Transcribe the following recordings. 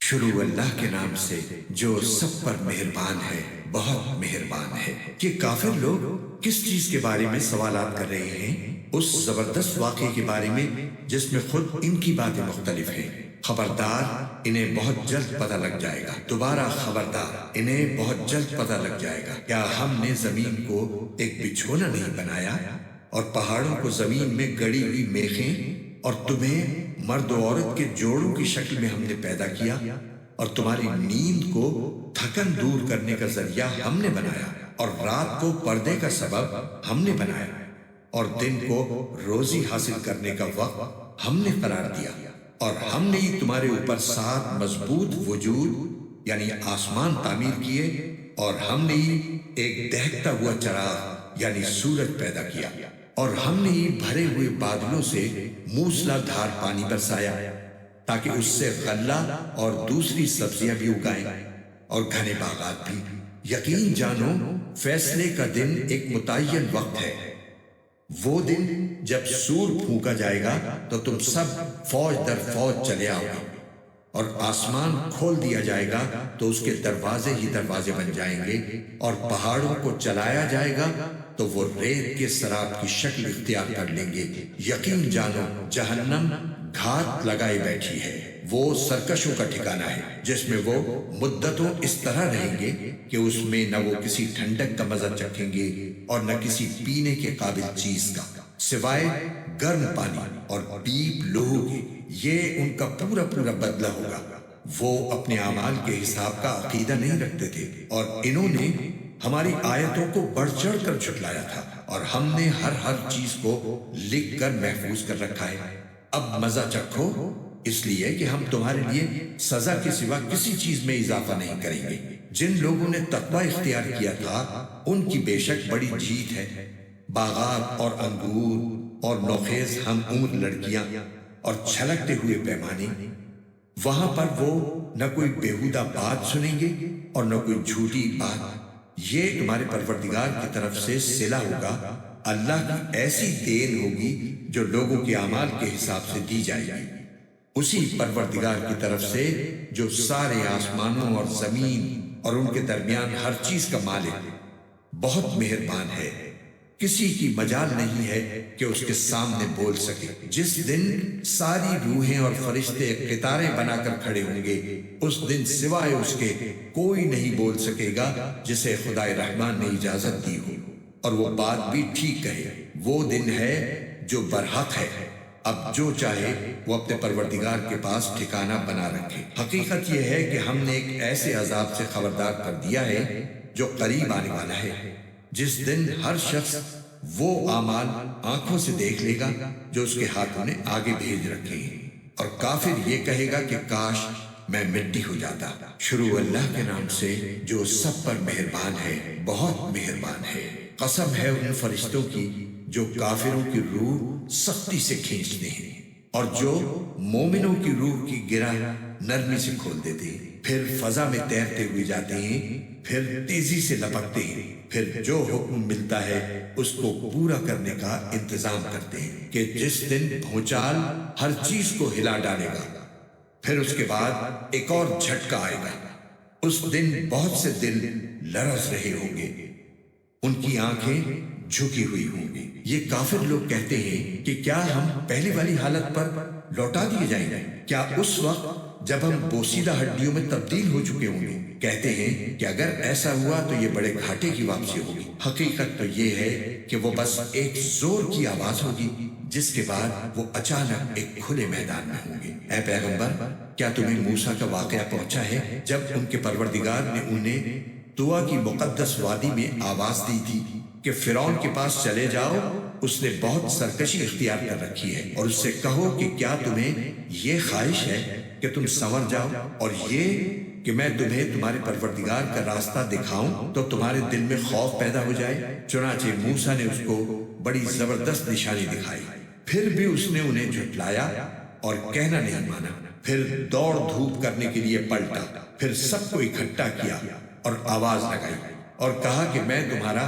شروع اللہ کے نام سے جو سب پر مہربان ہے، بہت مہربان ہے۔ کہ کافر لوگ کس چیز کے بارے میں سوالات کر رہے ہیں؟ اس زبردست واقعے کے بارے میں جس میں خود ان کی باتیں مختلف ہیں۔ خبردار، انہیں بہت جلد پتہ لگ جائے گا۔ دوبارہ خبردار، انہیں بہت جلد پتہ لگ جائے گا۔ کیا ہم نے زمین کو ایک بچھونا نہیں بنایا اور پہاڑوں کو زمین میں گڑی ہوئی میخیں، اور تمہیں مرد و عورت کے جوڑوں کی شکل میں ہم نے پیدا کیا، اور تمہاری نیند کو تھکن دور کرنے کا ذریعہ ہم نے بنایا، اور رات کو پردے کا سبب ہم نے بنایا، اور دن کو روزی حاصل کرنے کا وقت ہم نے قرار دیا، اور ہم نے ہی تمہارے اوپر 7 مضبوط وجود یعنی آسمان تعمیر کیے، اور ہم نے ہی ایک دہکتا ہوا چراغ یعنی سورج پیدا کیا، اور ہم نے ہی بھرے ہوئے بادلوں سے موسلا دھار پانی برسایا تاکہ اس سے غلہ اور دوسری سبزیاں بھی اگائیں اور گھنے باغات بھی۔ یقین جانو، فیصلے کا دن ایک متعین وقت ہے۔ وہ دن جب سور پھونکا جائے گا تو تم سب فوج در فوج چلے آؤ گے، اور آسمان کھول دیا جائے گا تو اس کے دروازے ہی دروازے بن جائیں گے، اور پہاڑوں کو چلایا جائے گا تو وہ ریت کے سراب کی شکل اختیار کر لیں گے۔ یقین جانو، جہنم گھات لگائے بیٹھی ہے، وہ سرکشوں کا ٹھکانہ ہے، جس میں وہ مدتوں اس طرح رہیں گے کہ اس میں نہ وہ کسی ٹھنڈک کا مزہ چکھیں گے اور نہ کسی پینے کے قابل چیز کا، سوائے گرم پانی اور پیپ لہو کے۔ یہ ان کا پورا پورا بدلہ ہوگا۔ وہ اپنے اعمال کے حساب کا عقیدہ نہیں رکھتے تھے، اور انہوں نے ہماری آیتوں کو بڑھ چڑھ کر جھٹلایا تھا، اور ہم نے ہر چیز کو لکھ کر محفوظ کر رکھا ہے۔ اب مزہ چکھو، اس لیے کہ ہم تمہارے لیے سزا کے سوا کسی چیز میں اضافہ نہیں کریں گے۔ جن لوگوں نے تقوی اختیار کیا تھا ان کی بے شک بڑی جیت ہے۔ باغات اور انگور اور نوخیز ہم عمر لڑکیاں اور چھلکتے ہوئے پیمانے، وہاں پر وہ نہ کوئی بیہودہ بات سنیں گے اور نہ کوئی جھوٹی بات۔ یہ تمہارے پروردگار کی طرف سے صلہ ہوگا، اللہ کی ایسی دین ہوگی جو لوگوں کے اعمال کے حساب سے دی جائے گی، اسی پروردگار کی طرف سے جو سارے آسمانوں اور زمین اور ان کے درمیان ہر چیز کا مالک، بہت مہربان ہے۔ کسی کی مجال نہیں ہے کہ اس کے سامنے بول سکے۔ جس دن ساری روحیں اور فرشتے قطاریں بنا کر کھڑے ہوں گے، اس دن سوائے اس کے کوئی نہیں بول سکے گا جسے خدائے رحمان نے اجازت دی ہو، اور وہ بات بھی ٹھیک کہے۔ وہ دن ہے جو برحق ہے۔ اب جو چاہے وہ اپنے پروردگار کے پاس ٹھکانہ بنا رکھے۔ حقیقت یہ ہے کہ ہم نے ایک ایسے عذاب سے خبردار کر دیا ہے جو قریب آنے والا ہے، جس دن ہر شخص وہ اعمال آنکھوں سے دیکھ لے گا جو اس کے ہاتھوں نے آگے بھیج رکھے ہیں، اور کافر یہ کہے گا کہ کاش میں مٹی ہو جاتا۔ شروع اللہ کے نام سے جو سب پر مہربان ہے، بہت مہربان ہے۔ قسم ہے ان فرشتوں کی جو کافروں کی روح سختی سے کھینچتے ہیں، اور جو مومنوں کی روح کی گرہ نرمی سے کھول دیتے ہیں۔ پھر فضا میں تیرتے ہوئے جاتے ہیں، پھر تیزی سے لپکتے ہیں، پھر جو حکم ملتا ہے اس کو پورا کرنے کا انتظام کرتے ہیں کہ جس دن بھونچال ہر چیز کو ہلا ڈالے گا، پھر اس کے بعد ایک اور جھٹکا آئے گا۔ اس دن بہت سے دل لرز رہے ہوں گے، ان کی آنکھیں جھکی ہوئی ہوں گی۔ یہ کافر لوگ کہتے ہیں کہ کیا ہم پہلی والی حالت پر لوٹا دیے جائیں گے؟ کیا اس وقت جب ہم بوسیدہ ہڈیوں میں تبدیل ہو چکے ہوں گے؟ کہتے ہیں کہ اگر ایسا ہوا تو یہ بڑے گھاٹے کی واپسی ہوگی۔ حقیقت تو یہ ہے کہ وہ بس ایک زور کی آواز ہوگی، جس کے بعد وہ اچانک ایک کھلے میدان میں ہوں گے۔ اے پیغمبر، کیا تمہیں موسیٰ کا واقعہ پہنچا ہے جب ان کے پروردگار نے انہیں طویٰ کی مقدس وادی میں آواز دی تھی کہ فرعون کے پاس چلے جاؤ، اس نے بہت سرکشی اختیار کر رکھی ہے، اور اس سے کہو کہ کیا تمہیں یہ خواہش ہے کہ تم سنور جاؤ، اور یہ کہ میں تمہیں تمہارے پروردگار کا راستہ دکھاؤں تو تمہارے دل میں خوف پیدا ہو جائے۔ چنانچہ موسیٰ نے اس کو بڑی زبردست نشانی دکھائی، پھر بھی اس نے انہیں جھٹلایا اور کہنا نہیں مانا۔ پھر دوڑ دھوپ کرنے کے لیے پلٹا، پھر سب کو اکٹھا کیا اور آواز لگائی اور کہا کہ میں تمہارا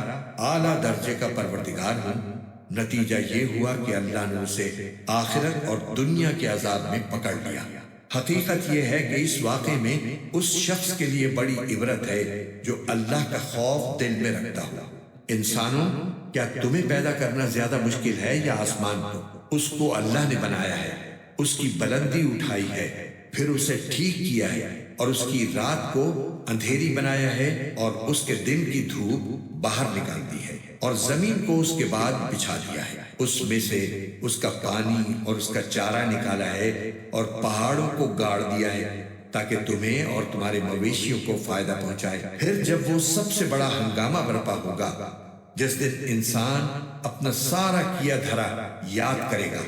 اعلیٰ درجے کا پروردگار ہوں۔ نتیجہ یہ ہوا کہ اللہ نے اسے آخرت اور دنیا کے عذاب میں پکڑ لیا۔ حقیقت یہ ہے کہ اس واقعے میں اس شخص کے لیے بڑی عبرت ہے جو اللہ کا خوف دل میں رکھتا ہو۔ انسانوں، کیا تمہیں پیدا کرنا زیادہ مشکل ہے یا آسمان کو؟ اس کو اللہ نے بنایا ہے، اس کی بلندی اٹھائی ہے، پھر اسے ٹھیک کیا ہے، اور اس کی رات کو اندھیری بنایا ہے اور اس کے دن کی دھوپ باہر نکال دی ہے، اور زمین کو اس کے بعد بچھا دیا ہے، اس میں سے اس کا پانی اور اس کا چارہ نکالا ہے، اور پہاڑوں کو گاڑ دیا ہے تاکہ تمہیں اور تمہارے مویشیوں کو فائدہ پہنچائے۔ پھر جب وہ سب سے بڑا ہنگامہ برپا ہوگا، جس دن انسان اپنا سارا کیا دھرا یاد کرے گا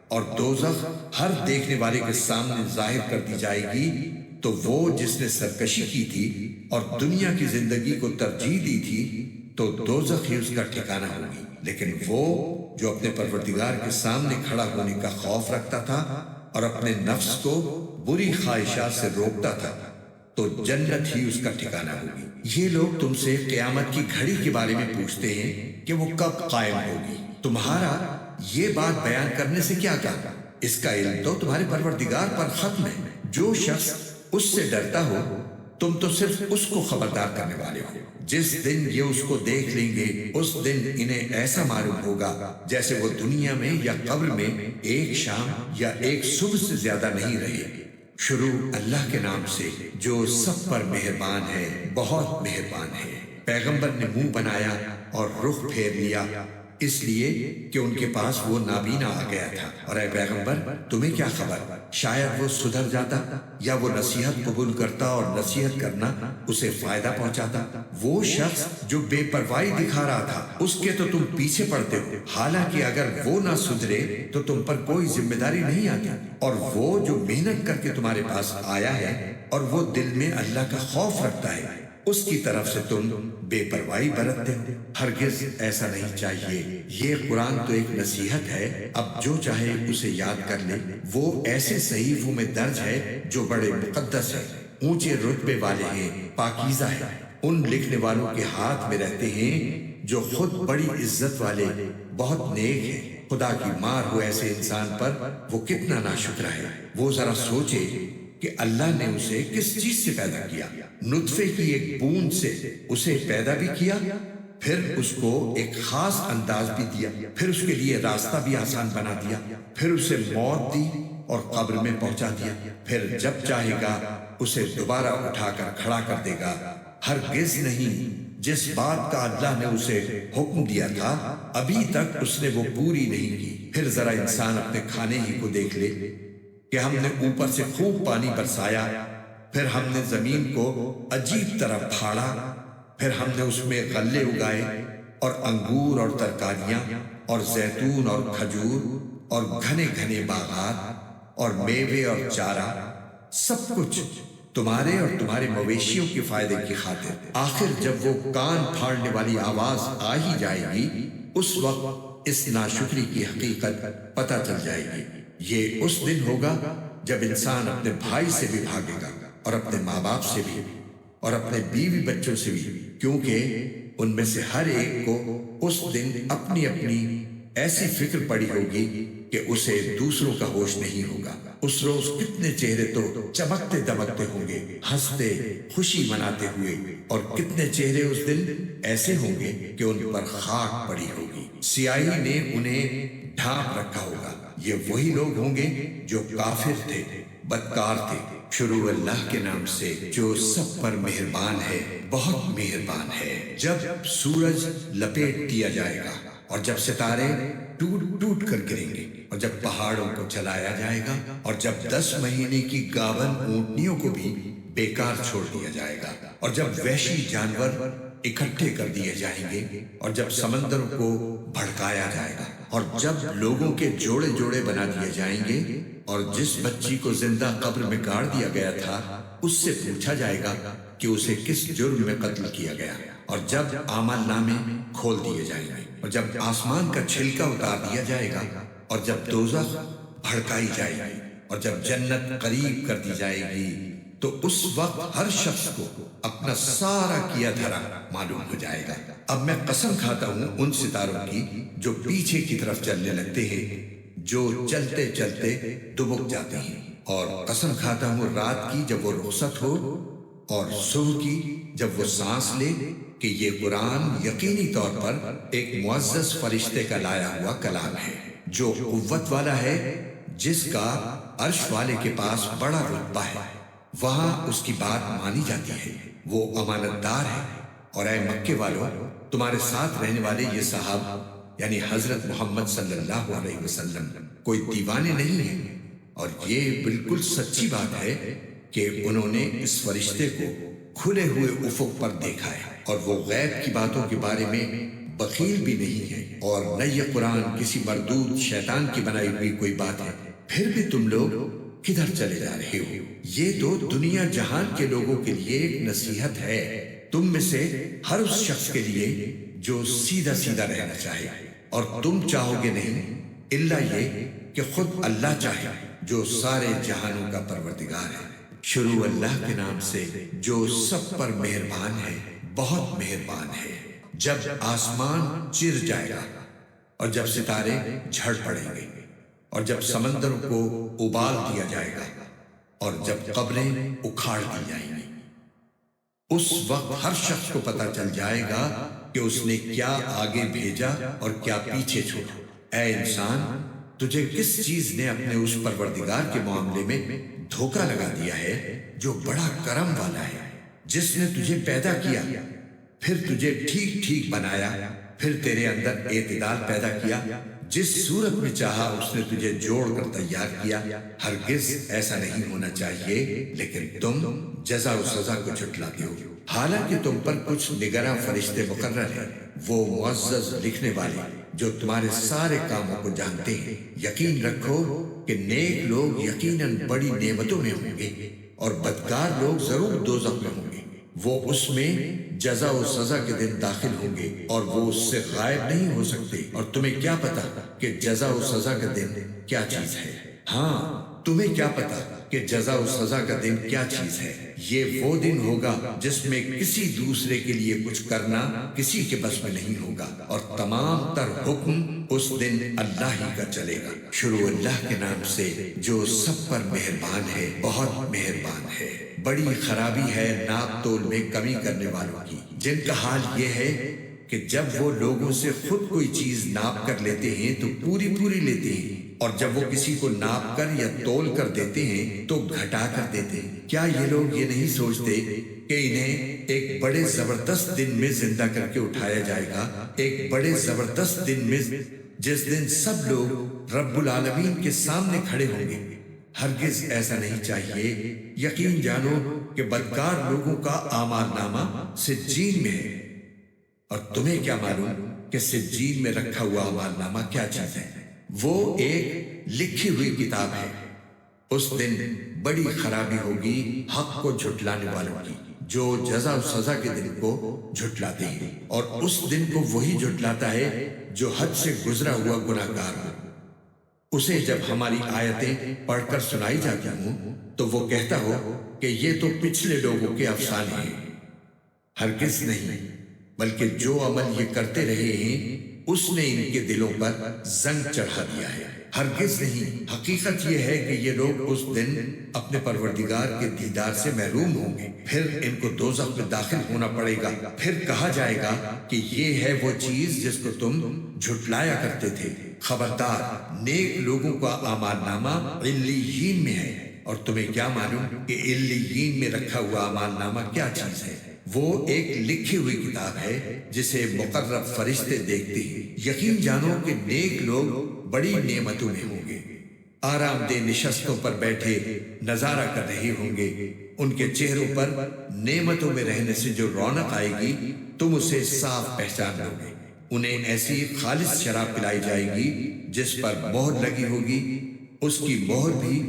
اور دوزخ ہر دیکھنے والے کے سامنے ظاہر کر دی جائے گی، تو وہ جس نے سرکشی کی تھی اور دنیا کی زندگی کو ترجیح دی تھی، تو دوزخ ہی اس کا ٹھکانہ ہوگی۔ لیکن وہ جو اپنے پروردگار کے سامنے کھڑا ہونے کا خوف رکھتا تھا اور اپنے نفس کو بری خواہشات سے روکتا تھا، تو جنت ہی اس کا ٹھکانہ ہوگی۔ یہ لوگ تم سے قیامت کی گھڑی کے بارے میں پوچھتے ہیں کہ وہ کب قائم ہوگی۔ تمہارا یہ بات بیان کرنے سے کیا کہا؟ اس کا علم تو تمہارے پروردگار پر ختم ہے۔ جو شخص اس سے ڈرتا ہو، تم تو صرف اس کو خبردار کرنے والے ہو۔ جس دن یہ اس کو دیکھ لیں گے، اس دن انہیں ایسا معلوم ہوگا جیسے وہ دنیا میں یا قبر میں ایک شام یا ایک صبح سے زیادہ نہیں رہے۔ شروع اللہ کے نام سے جو سب پر مہربان ہے، بہت مہربان ہے۔ پیغمبر نے منہ بنایا اور رخ پھیر لیا، اس لیے کہ ان کے پاس وہ نابینا آ گیا تھا۔ اور اے پیغمبر، تمہیں کیا خبر؟ شاید وہ سدھر جاتا یا وہ نصیحت قبول کرتا اور نصیحت کرنا اسے فائدہ پہنچاتا۔ وہ شخص جو بے پرواہی دکھا رہا تھا، اس کے تو تم پیچھے پڑتے ہو، حالانکہ اگر وہ نہ سدھرے تو تم پر کوئی ذمہ داری نہیں آتی۔ اور وہ جو محنت کر کے تمہارے پاس آیا ہے اور وہ دل میں اللہ کا خوف رکھتا ہے، اس کی طرف سے تم بے پرواہی برتتے ہو۔ ہرگز ایسا نہیں چاہیے۔ یہ قرآن تو ایک نصیحت ہے، اب جو چاہے اسے یاد کر لے۔ وہ ایسے صحیفوں میں درج ہے جو بڑے مقدس ہیں، اونچے رتبے والے ہیں، پاکیزہ ہیں، ان لکھنے والوں کے ہاتھ میں رہتے ہیں جو خود بڑی عزت والے، بہت نیک ہیں۔ خدا کی مار ہو ایسے انسان پر، وہ کتنا ناشکر ہے۔ وہ ذرا سوچے کہ اللہ نے اسے کس چیز سے پیدا کیا۔ نطفے کی ایک بوند سے اسے پیدا بھی کیا، پھر اس کو ایک خاص انداز بھی دیا، پھر اس کے لیے راستہ بھی آسان بنا دیا، پھر اسے موت دی اور قبر میں پہنچا دیا، پھر جب چاہے گا اسے دوبارہ اٹھا کر کھڑا کر دے گا۔ ہرگز نہیں، جس بات کا اللہ نے اسے حکم دیا تھا ابھی تک اس نے وہ پوری نہیں کی۔ پھر ذرا انسان اپنے کھانے ہی کو دیکھ لے کہ ہم نے اوپر سے خوب پانی برسایا، پھر ہم نے زمین کو عجیب طرح پھاڑا، پھر ہم نے اس میں غلے اگائے اور انگور اور ترکاریاں اور زیتون اور کھجور اور گھنے گھنے باغات اور میوے اور چارہ، سب کچھ تمہارے اور تمہارے مویشیوں کے فائدے کی خاطر۔ آخر جب وہ کان پھاڑنے والی آواز آ ہی جائے گی، اس وقت اس ناشکری کی حقیقت پتہ چل جائے گی۔ یہ اس دن ہوگا جب انسان اپنے بھائی سے بھی بھاگے گا اور اپنے ماں باپ سے بھی اور اپنے بیوی بچوں سے بھی، کیونکہ ان میں سے ہر ایک کو اس دن اپنی اپنی ایسی فکر پڑی ہوگی کہ اسے دوسروں کا ہوش نہیں ہوگا۔ اس روز کتنے چہرے تو چمکتے دمکتے ہوں گے، ہنستے خوشی مناتے ہوئے، اور کتنے چہرے اس دن ایسے ہوں گے کہ ان پر خاک پڑی ہوگی، سیاہی نے انہیں ڈھانپ رکھا ہوگا۔ یہ وہی لوگ ہوں گے جو کافر تھے، بدکار تھے۔ شروع اللہ کے نام سے جو سب پر مہربان ہے، بہت مہربان ہے۔ جب سورج لپیٹ دیا جائے گا اور جب ستارے ٹوٹ ٹوٹ کر گریں گے اور جب پہاڑوں کو چلایا جائے گا اور جب 10 مہینے کی گاون اونٹنیوں کو بھی بیکار چھوڑ دیا جائے گا اور جب وحشی جانور اکٹھے کر دیے جائیں گے اور جب سمندروں کو بھڑکایا جائے گا اور جب لوگوں کے جوڑے جوڑے بنا دیے جائیں گے اور جس بچی کو زندہ قبر میں گاڑ دیا گیا تھا اس سے پوچھا جائے گا کہ اسے کس جرم میں قتل کیا گیا، اور جب اعمال نامے کھول دیے جائیں گے اور جب آسمان کا چھلکا اتار دیا جائے گا اور جب دوزخ بھڑکائی جائے گی اور جب جنت قریب کر دی جائے گی، تو اس وقت ہر شخص کو اپنا سارا کیا دھرا معلوم ہو جائے گا۔ اب میں قسم کھاتا ہوں ان ستاروں کی جو پیچھے کی طرف چلنے لگتے ہیں، جو چلتے چلتے دبک جاتے ہیں اور قسم کھاتا ہوں رات کی جب وہ رخصت ہو اور صبح کی جب وہ سانس لے کہ یہ قرآن یقینی طور پر ایک معزز فرشتے کا لایا ہوا کلام ہے جو قوت والا ہے، جس کا عرش والے کے پاس بڑا رتبہ ہے، وہاں اس کی بات مانی جاتی ہے، وہ امانت دار ہے۔ اور اے مکے والوں، تمہارے ساتھ رہنے والے یہ صحاب یعنی حضرت محمد صلی اللہ علیہ وسلم کوئی دیوانے نہیں ہیں، اور یہ بالکل سچی بات ہے کہ انہوں نے اس فرشتے کو کھلے ہوئے افق پر دیکھا ہے، اور وہ غیب کی باتوں کے بارے میں بخیل بھی نہیں ہے، اور نہ یہ قرآن کسی مردود شیطان کی بنائی ہوئی کوئی بات ہے۔ پھر بھی تم لوگ کدھر چلے جا رہے ہو؟ یہ تو دنیا جہان کے لوگوں کے لیے ایک نصیحت ہے، تم میں سے ہر اس شخص کے لیے جو سیدھا سیدھا رہنا چاہے، اور تم چاہو گے نہیں الا یہ کہ خود اللہ چاہے جو سارے جہانوں کا پروردگار ہے۔ شروع اللہ کے نام سے جو سب پر مہربان ہے، بہت مہربان ہے۔ جب آسمان چر جائے گا اور جب ستارے جھڑ پڑیں گے اور جب سمندر کو ابال دیا جائے گا اور جب قبریں اکھاڑ دی جائیں گی، اس وقت ہر شخص کو پتہ چل جائے گا کہ اس نے کیا آگے بھیجا اور کیا پیچھے چھوڑا۔ اے انسان، تجھے کس چیز نے اپنے اس پروردگار کے معاملے میں دھوکہ لگا دیا ہے جو بڑا کرم والا ہے، جس نے تجھے پیدا کیا، پھر تجھے ٹھیک ٹھیک بنایا، پھر تیرے اندر اعتدال پیدا کیا، جس صورت میں چاہا اس نے تجھے جوڑ کر تیار کیا۔ ہرگز ایسا نہیں ہونا چاہیے، لیکن تم جزا و سزا کو جھٹلاتے ہو، حالانکہ تم پر کچھ نگراں فرشتے مقرر ہیں، وہ معزز لکھنے والے جو تمہارے سارے کاموں کو جانتے ہیں۔ یقین رکھو کہ نیک لوگ یقیناً بڑی نعمتوں میں ہوں گے، اور بدکار لوگ ضرور دوزخ میں ہوں گے، وہ اس میں جزا و سزا کے دن داخل ہوں گے اور وہ اس سے غائب نہیں ہو سکتے۔ اور تمہیں کیا پتا کہ جزا و سزا کا دن کیا چیز ہے؟ ہاں، تمہیں کیا پتا کہ جزا و سزا کا دن کیا چیز ہے؟ یہ وہ دن ہوگا جس میں کسی دوسرے کے لیے کچھ کرنا کسی کے بس میں نہیں ہوگا، اور تمام تر حکم اس دن اللہ ہی کا چلے گا۔ شروع اللہ کے نام سے جو سب پر مہربان ہے، بہت مہربان ہے۔ بڑی خرابی ہے ناپ تول میں کمی کرنے والوں کی، جن کا حال یہ ہے کہ جب وہ لوگوں سے خود کوئی چیز ناپ کر لیتے ہیں تو پوری پوری لیتے ہیں، اور جب وہ کسی کو ناپ کر یا تول کر دیتے ہیں تو گھٹا کر دیتے ہیں۔ کیا یہ لوگ یہ نہیں سوچتے کہ انہیں ایک بڑے زبردست دن میں زندہ کر کے اٹھایا جائے گا، ایک بڑے زبردست دن میں جس دن سب لوگ رب العالمین کے سامنے کھڑے ہوں گے؟ ہرگز ایسا نہیں چاہیے۔ یقین جانو کہ بدکار لوگوں کا اعمال نامہ سجین میں ہے، اور تمہیں کیا معلوم کہ سجین میں رکھا ہوا اعمال نامہ کیا چیز ہے؟ وہ ایک لکھی ہوئی کتاب ہے۔ اس دن بڑی خرابی ہوگی حق کو جھٹلانے والوں کی، جو جزا و سزا کے دن کو جھٹلاتے ہیں، اور اس دن کو وہی جھٹلاتا ہے جو حد سے گزرا ہوا گناہگار ہو۔ اسے جب ہماری آیتیں پڑھ کر سنائی جاتی ہوں تو وہ کہتا ہو کہ یہ تو پچھلے لوگوں کے افسانے ہیں۔ ہرگز نہیں، بلکہ جو عمل یہ کرتے رہے ہیں اس نے ان کے دلوں پر زنگ چڑھا دیا ہے۔ ہرگز نہیں، حقیقت یہ ہے کہ یہ لوگ اس دن اپنے پروردگار کے دیدار سے محروم ہوں گے، پھر ان کو دوزخ میں داخل ہونا پڑے گا، پھر کہا جائے گا کہ یہ ہے وہ چیز جس کو تم جھٹلایا کرتے تھے۔ خبردار، نیک لوگوں کا اعمال نامہ علیین میں ہے، اور تمہیں کیا معلوم کہ علیین میں رکھا ہوا اعمال نامہ کیا چیز ہے؟ وہ ایک لکھی ہوئی کتاب ہے جسے مقرب فرشتے دیکھتے ہیں۔ یقین جانو کہ نیک لوگ بڑی نعمتوں میں ہوں گے، آرام دہ نشستوں پر بیٹھے نظارہ کر رہے ہوں گے، ان کے چہروں پر نعمتوں میں رہنے سے جو رونق آئے گی تم اسے صاف پہچان لو گے۔ انہیں ایسی خالص شراب پلائی جائے گی جس پر مہر لگی ہوگی، اس کی مہر بھی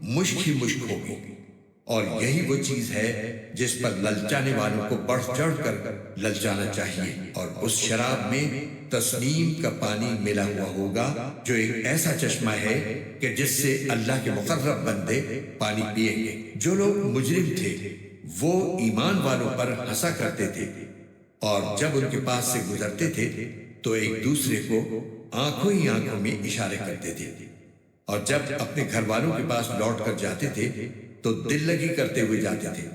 مشک ہی مشک ہوگی، اور یہی وہ چیز ہے جس پر للچانے والوں کو بڑھ چڑھ کر للچانا چاہیے۔ اور اس شراب میں تسنیم کا پانی ملا ہوا ہوگا جو ایک ایسا چشمہ ہے کہ جس سے اللہ کے مقرب بندے پانی پیئیں گے۔ جو لوگ مجرم تھے وہ ایمان والوں پر ہنسا کرتے تھے، اور جب ان کے پاس سے گزرتے تھے تو ایک دوسرے کو آنکھوں ہی آنکھوں میں اشارے کرتے تھے۔ اور جب اپنے گھر والوں کے پاس لوٹ کر جاتے تھے تو دل لگی کرتے ہوئے جاتے تھے،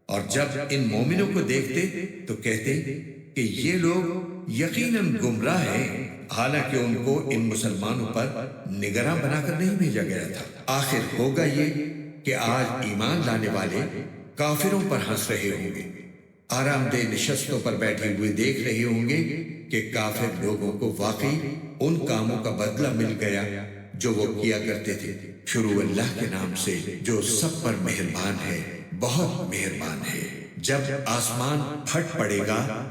اور جب ان مومنوں کو دیکھتے تو کہتے کہ یہ لوگ یقیناً گمراہ ہیں، حالانکہ ان کو ان مسلمانوں پر نگراں بنا کر نہیں بھیجا گیا تھا۔ آخر ہوگا یہ کہ آج ایمان لانے والے کافروں پر ہنس رہے ہوں گے، آرام دہ نشستوں پر بیٹھے ہوئے دیکھ رہے ہوں گے کہ کافر لوگوں کو واقعی ان کاموں کا بدلہ مل گیا جو وہ کیا کرتے تھے۔ شروع اللہ کے نام سے جو سب پر مہربان ہے، بہت مہربان ہے۔ جب آسمان پھٹ پڑے گا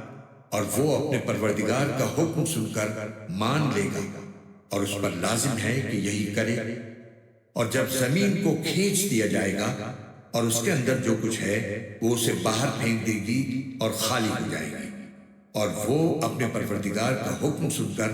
اور وہ اپنے پروردگار کا حکم سن کر مان لے گا اور اس پر لازم ہے کہ یہی کرے، اور جب زمین کو کھینچ دیا جائے گا اور اس کے اندر جو کچھ ہے وہ اسے باہر پھینک دے گی اور خالی ہو جائے گی، اور وہ اپنے پروردگار کا حکم سن کر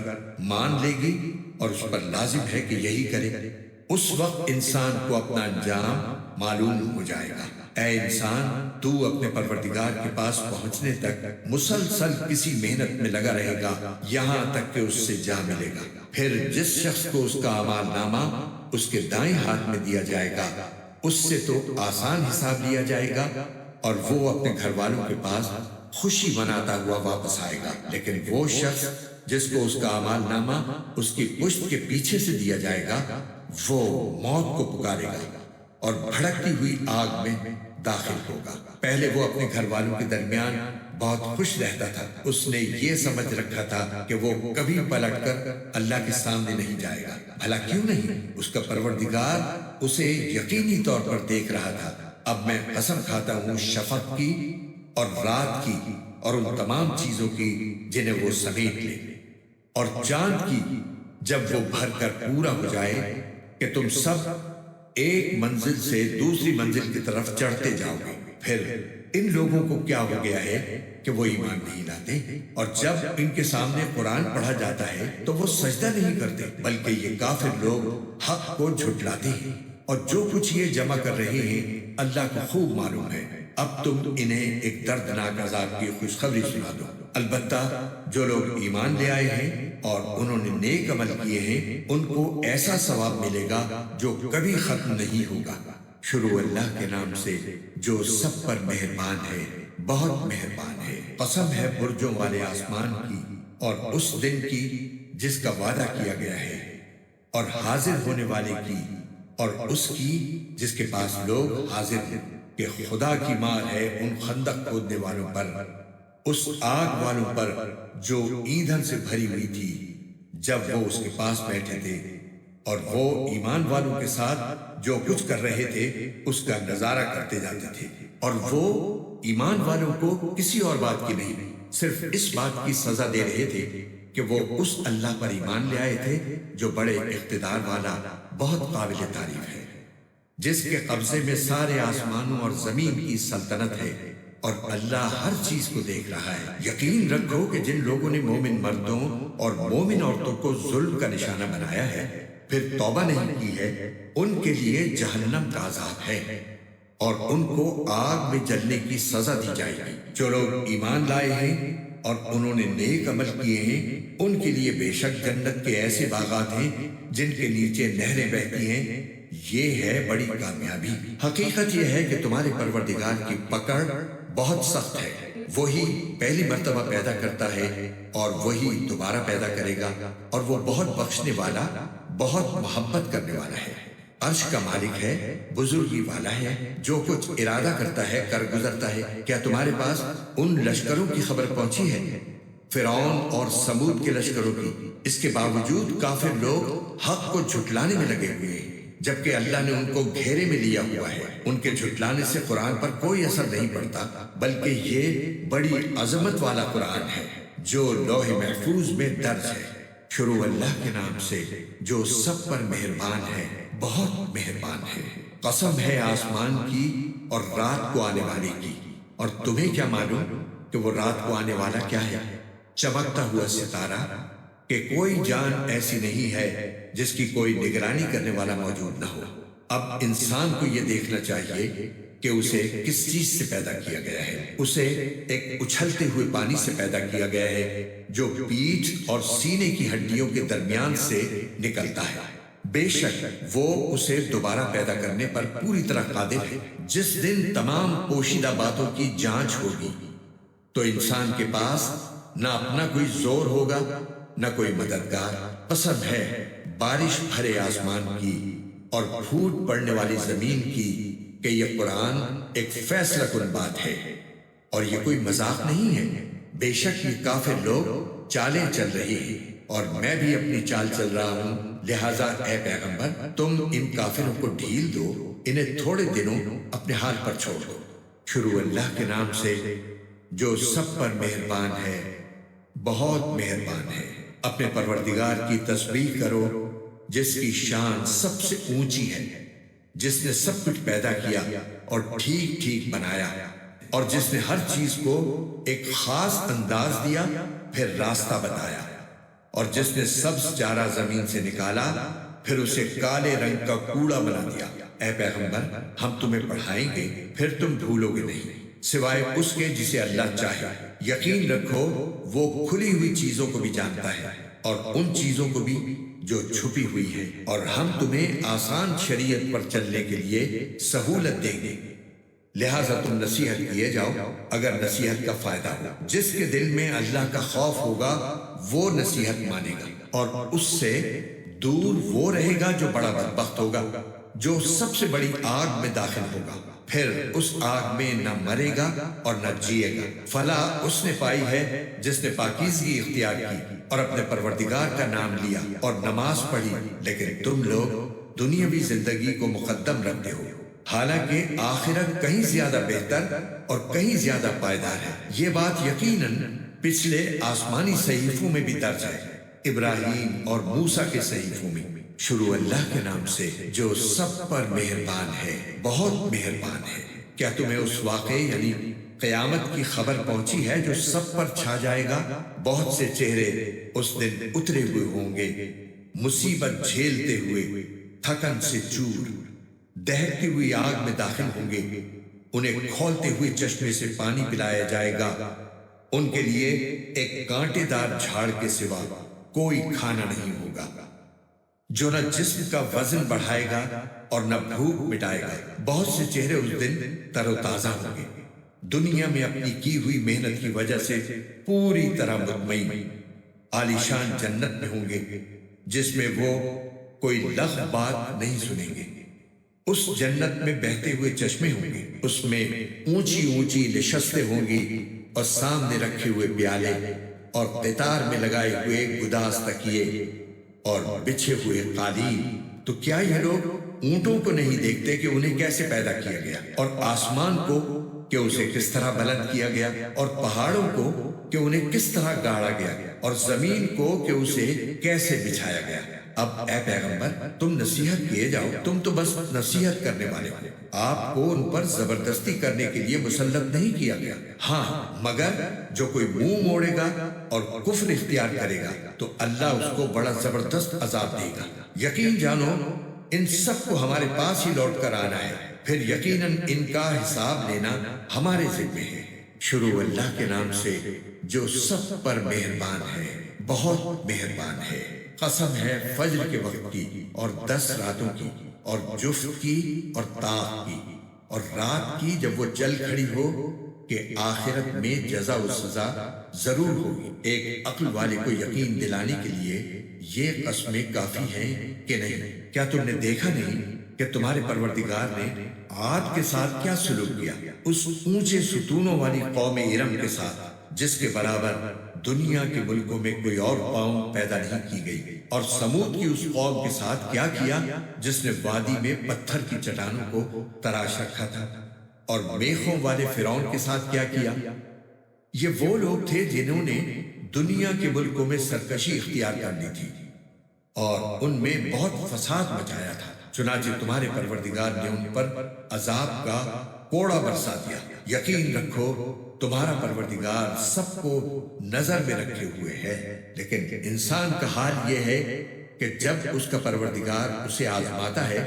مان لے گی اور اس پر لازم ہے کہ یہی کرے، اس وقت انسان کو اپنا انجام معلوم ہو جائے گا۔ اے انسان، تو اپنے پروردگار کے پاس پہنچنے تک مسلسل کسی محنت میں لگا رہے گا یہاں تک کہ اس سے جا ملے گا۔ پھر جس شخص کو اس کا اعمال نامہ اس کے دائیں ہاتھ میں دیا جائے گا اس سے تو آسان حساب لیا جائے گا اور وہ اپنے گھر والوں کے پاس خوشی مناتا ہوا واپس آئے گا، لیکن وہ شخص جس کو اس کا اعمال نامہ اس کی پشت کے پیچھے سے دیا جائے گا وہ موت کو پکارے گا اور بھڑکتی ہوئی آگ میں داخل ہوگا۔ پہلے وہ اپنے گھر والوں کے درمیان بہت خوش رہتا تھا، اس نے یہ سمجھ رکھا تھا کہ وہ کبھی پلٹ کر اللہ کے سامنے نہیں جائے گا۔ بھلا کیوں نہیں؟ اس کا پروردگار اسے یقینی طور پر دیکھ رہا تھا۔ اب میں قسم کھاتا ہوں شفق کی اور رات کی اور ان تمام چیزوں کی جنہیں وہ سمیٹ لے، اور چاند کی جب وہ بھر کر پورا ہو جائے کہ تم سب ایک منزل سے دوسری منزل کی طرف چڑھتے جاؤ گے۔ پھر ان لوگوں کو کیا ہو گیا ہے کہ وہ ایمان نہیں لاتے، اور جب ان کے سامنے قرآن پڑھا جاتا ہے تو وہ سجدہ نہیں کرتے، بلکہ یہ کافر لوگ حق کو جھٹلاتے ہیں، اور جو کچھ یہ جمع کر رہے ہیں اللہ کو خوب معلوم ہے۔ اب تم انہیں ایک دردناک عذاب کی خوشخبری سنا دو۔ البتہ جو لوگ ایمان لے آئے ہیں اور انہوں نے نیک عمل کیے ہیں ان کو ایسا ثواب ملے گا جو کبھی ختم نہیں ہوگا۔ شروع اللہ کے نام سے جو سب پر مہربان ہے، بہت مہربان ہے۔ قسم ہے برجوں والے آسمان کی اور اس دن کی جس کا وعدہ کیا گیا ہے، اور حاضر ہونے والے کی اور اس کی جس کے پاس لوگ حاضر ہیں، کہ خدا کی مار ہے ان خندق کھودنے والوں پر، اس آگ والوں پر جو ایندھن سے بھری ہوئی تھی جب وہ اس کے پاس بیٹھے تھے، اور وہ ایمان والوں کے ساتھ جو کچھ کر رہے تھے اس کا نظارہ کرتے جاتے تھے، اور وہ ایمان والوں کو کسی اور بات کی نہیں، صرف اس بات کی سزا دے رہے تھے کہ وہ اس اللہ پر ایمان لے آئے تھے جو بڑے اقتدار والا، بہت قابل تعریف ہے، جس کے قبضے میں سارے آسمانوں اور زمین کی سلطنت ہے، اور اللہ ہر چیز کو دیکھ رہا ہے۔ یقین رکھو کہ جن لوگوں نے مومن مردوں اور مومن عورتوں کو ظلم کا نشانہ بنایا ہے پھر توبہ نہیں کی ہے، ان کے لیے جہنم کا عذاب ہے اور ان کو آگ میں جلنے کی سزا دی جائے گی۔ جو لوگ ایمان لائے ہیں اور انہوں نے نیک عمل کیے ہیں ان کے لیے بے شک جنت کے ایسے باغات ہیں جن کے نیچے نہریں بہتی ہیں، یہ ہے بڑی کامیابی۔ حقیقت یہ ہے کہ تمہارے پروردگار کی پکڑ بہت سخت ہے، وہی پہلی مرتبہ پیدا کرتا ہے اور وہی دوبارہ پیدا کرے گا، اور وہ بہت بخشنے والا، بہت محبت کرنے والا ہے۔ عرش کا مالک ہے، بزرگی والا ہے، جو کچھ ارادہ کرتا ہے کر گزرتا ہے۔ کیا تمہارے پاس ان لشکروں کی خبر پہنچی ہے، فرعون اور سمود کے لشکروں کی؟ اس کے باوجود کافر لوگ حق کو جھٹلانے میں لگے ہوئے ہیں، جبکہ اللہ نے ان کو گھیرے میں لیا ہوا ہے۔ ان کے جھٹلانے سے قرآن پر کوئی اثر نہیں پڑتا، بلکہ یہ بڑی عظمت والا قرآن ہے جو لوح محفوظ میں درج ہے۔ شروع اللہ کے نام سے جو سب پر مہربان ہے، بہت مہربان ہے۔ قسم ہے آسمان کی اور رات کو آنے والے کی، اور تمہیں کیا معلوم کہ وہ رات کو آنے والا کیا ہے؟ چمکتا ہوا ستارہ، کہ کوئی جان ایسی نہیں ہے جس کی کوئی نگرانی کرنے والا موجود نہ ہو۔ اب انسان کو یہ دیکھنا چاہیے کہ اسے کس چیز سے پیدا کیا گیا ہے۔ اسے ایک اچھلتے ہوئے پانی سے پیدا کیا گیا ہے جو پیٹھ اور سینے کی ہڈیوں کے درمیان سے نکلتا ہے۔ بے شک وہ اسے دوبارہ پیدا کرنے پر پوری طرح قادر ہے۔ جس دن تمام پوشیدہ باتوں کی جانچ ہوگی تو انسان کے پاس نہ اپنا کوئی زور ہوگا نہ کوئی مددگار۔ قسم ہے بارش بھرے آسمان کی اور پھوٹ پڑنے والی زمین کی کہ یہ قرآن ایک فیصلہ کن بات ہے اور یہ کوئی مذاق نہیں ہے۔ بے شک یہ کافر لوگ چالیں چل رہے ہیں اور میں بھی اپنی چال چل رہا ہوں، لہٰذا اے پیغمبر تم ان کافروں کو ڈھیل دو، انہیں تھوڑے دنوں اپنے حال پر چھوڑ دو۔ شروع اللہ کے نام سے جو سب پر مہربان ہے، بہت مہربان ہے۔ اپنے پروردگار کی تسبیح کرو جس کی شان سب سے اونچی ہے، جس نے سب کچھ پیدا کیا اور ٹھیک ٹھیک بنایا، اور جس نے ہر چیز کو ایک خاص انداز دیا پھر راستہ بتایا، اور جس نے سبز چارہ زمین سے نکالا پھر اسے کالے رنگ کا کوڑا بنا دیا۔ اے پیغمبر ہم تمہیں پڑھائیں گے پھر تم بھولو گے نہیں، سوائے اس کے جسے اللہ چاہے۔ یقین رکھو وہ کھلی ہوئی چیزوں کو بھی جانتا ہے اور ان چیزوں کو بھی جو چھپی ہوئی ہے، اور ہم تمہیں آسان شریعت پر چلنے کے لیے سہولت دیں گے، لہٰذا تم نصیحت کیے جاؤ اگر نصیحت کا فائدہ ہو۔ جس کے دل میں اللہ کا خوف ہوگا وہ نصیحت مانے گا، اور اس سے دور وہ رہے گا جو بڑا بدبخت ہوگا، جو سب سے بڑی آگ میں داخل ہوگا، پھر اس آگ میں نہ مرے گا اور نہ جیے گا۔ فلاح اس نے پائی ہے جس نے پاکیزگی اختیار کی اور اپنے پروردگار کا نام لیا اور نماز پڑھی، لیکن تم لوگ دنیاوی زندگی کو مقدم رکھتے ہو، حالانکہ آخرت کہیں زیادہ بہتر اور کہیں زیادہ پائیدار ہے۔ یہ بات یقیناً پچھلے آسمانی صحیفوں میں بھی درج ہے، ابراہیم اور موسیٰ کے صحیفوں میں۔ شروع اللہ کے نام سے جو سب پر مہربان ہے، بہت مہربان ہے۔ کیا تمہیں اس واقعے یعنی قیامت کی خبر پہنچی ہے جو سب پر چھا جائے گا؟ بہت سے چہرے اس دن اترے ہوئے ہوں گے، مصیبت جھیلتے ہوئے، تھکن سے چور، دہتی ہوئی آگ میں داخل ہوں گے، انہیں کھولتے ہوئے چشمے سے پانی پلایا جائے گا، ان کے لیے ایک کانٹے دار جھاڑ کے سوا کوئی کھانا نہیں ہوگا، جو نہ جسم کا وزن بڑھائے گا اور نہ بھوک مٹائے گا۔ بہت سے چہرے اس دن تر و تازہ ہوں گے، دنیا میں اپنی کی ہوئی محنت کی وجہ سے پوری طرح مطمئن، عالیشان جنت میں ہوں گے جس میں وہ کوئی لغو بات نہیں سنیں گے۔ اس جنت میں بہتے ہوئے چشمے ہوں گے، اس میں اونچی اونچی نشستیں ہوں گی اور سامنے رکھے ہوئے پیالے اور قطار میں لگائے ہوئے گداز تکیے اور بچھے ہوئے قالین۔ تو کیا یہ لوگ اونٹوں کو نہیں دیکھتے کہ انہیں کیسے پیدا کیا گیا، اور آسمان کو کہ اسے کس طرح بلند کیا گیا، اور پہاڑوں کو کہ انہیں کس طرح گاڑا گیا، اور زمین کو کہ اسے کیسے بچھایا گیا۔ اب اے پیغمبر تم نصیحت کیے جاؤ، تم تو بس نصیحت کرنے والے ہو، آپ کو ان پر زبردستی کرنے کے لیے مسلط نہیں کیا گیا۔ ہاں مگر جو کوئی منہ موڑے گا اور کفر اختیار کرے گا تو اللہ اس کو بڑا زبردست عذاب دے گا۔ یقین جانو ان سب کو ہمارے پاس ہی لوٹ کر آنا ہے، پھر یقیناً ان کا حساب لینا ہمارے ذمے ہے۔ شروع اللہ کے نام سے جو سب پر مہربان ہے، بہت مہربان ہے۔ قسم ہے فجر کے وقت کی اور 10 راتوں کی اور جفت کی اور طاق کی اور رات کی جب وہ چل کھڑی ہو کہ آخرت میں جزا و سزا ضرور ہوگی۔ ایک عقل والے کو یقین دلانے کے لیے یہ قسمیں کافی ہیں کہ نہیں؟ کیا تم نے دیکھا نہیں کہ تمہارے پروردگار نے عاد کے ساتھ کیا سلوک کیا، اس اونچے ستونوں والی قوم ارم کے ساتھ جس کے برابر دنیا کے ملکوں میں کوئی اور قوم پیدا نہیں کی گئی، اور سمود کی اس قوم کے ساتھ کیا کیا جس نے وادی میں پتھر کی چٹانوں کو تراش رکھا تھا، اور میخوں والے فرعون کے ساتھ کیا کیا۔ یہ وہ لوگ تھے جنہوں نے دنیا کے ملکوں میں سرکشی اختیار کر لی تھی اور ان میں بہت فساد مچایا تھا، چنانچہ تمہارے پروردگار نے ان پر عذاب کا کوڑا برسا دیا۔ یقین رکھو تمہارا پروردگار سب کو نظر میں رکھے ہوئے ہے، لیکن انسان کا حال یہ ہے کہ جب اس کا پروردگار اسے آزماتا ہے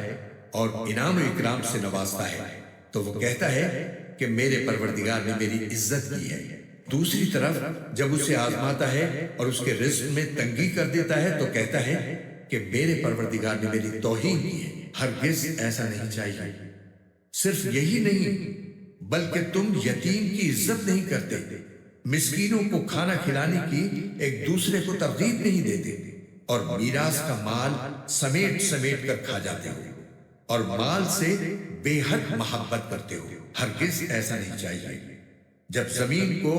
اور انعام و اکرام سے نوازتا ہے تو وہ کہتا ہے کہ میرے پروردگار نے میری عزت کی ہے، دوسری طرف جب اسے آزماتا ہے اور اس کے رزق میں تنگی کر دیتا ہے تو کہتا ہے کہ میرے پروردگار نے میری توہین کی ہے۔ ہرگز ایسا نہیں چاہیے۔ صرف یہی نہیں بلکہ تم یتیم کی عزت نہیں کرتے، مسکینوں کو کھانا کھلانے کی ایک دوسرے کو ترغیب نہیں دیتے، اور میراث کا مال سمیٹ سمیٹ کر کھا جاتے ہو، اور مال سے بے حد محبت کرتے ہو۔ ہرگز ایسا نہیں چاہیے۔ جب زمین کو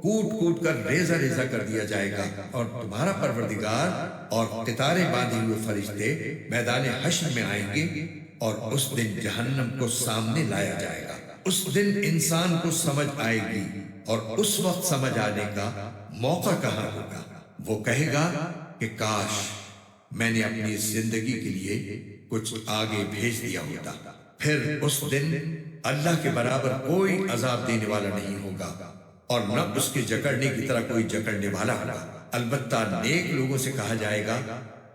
کوٹ کوٹ کر ریزہ ریزہ کر دیا جائے گا اور تمہارا پروردگار اور قطاریں باندھے ہوئے فرشتے میدان حشر میں آئیں گے، اور اس دن جہنم کو سامنے لایا جائے گا۔ اس دن انسان کو سمجھ آئے گی، اور اس وقت سمجھ آنے کا موقع کہاں ہوگا؟ وہ کہے گا کہ کاش میں نے اپنی زندگی کے لیے کچھ آگے بھیج دیا ہوتا۔ پھر اس دن اللہ کے برابر کوئی عذاب دینے والا نہیں ہوگا، اور نہ اس کے جکڑنے کی طرح کوئی جکڑنے والا ہوگا۔ البتہ نیک لوگوں سے کہا جائے گا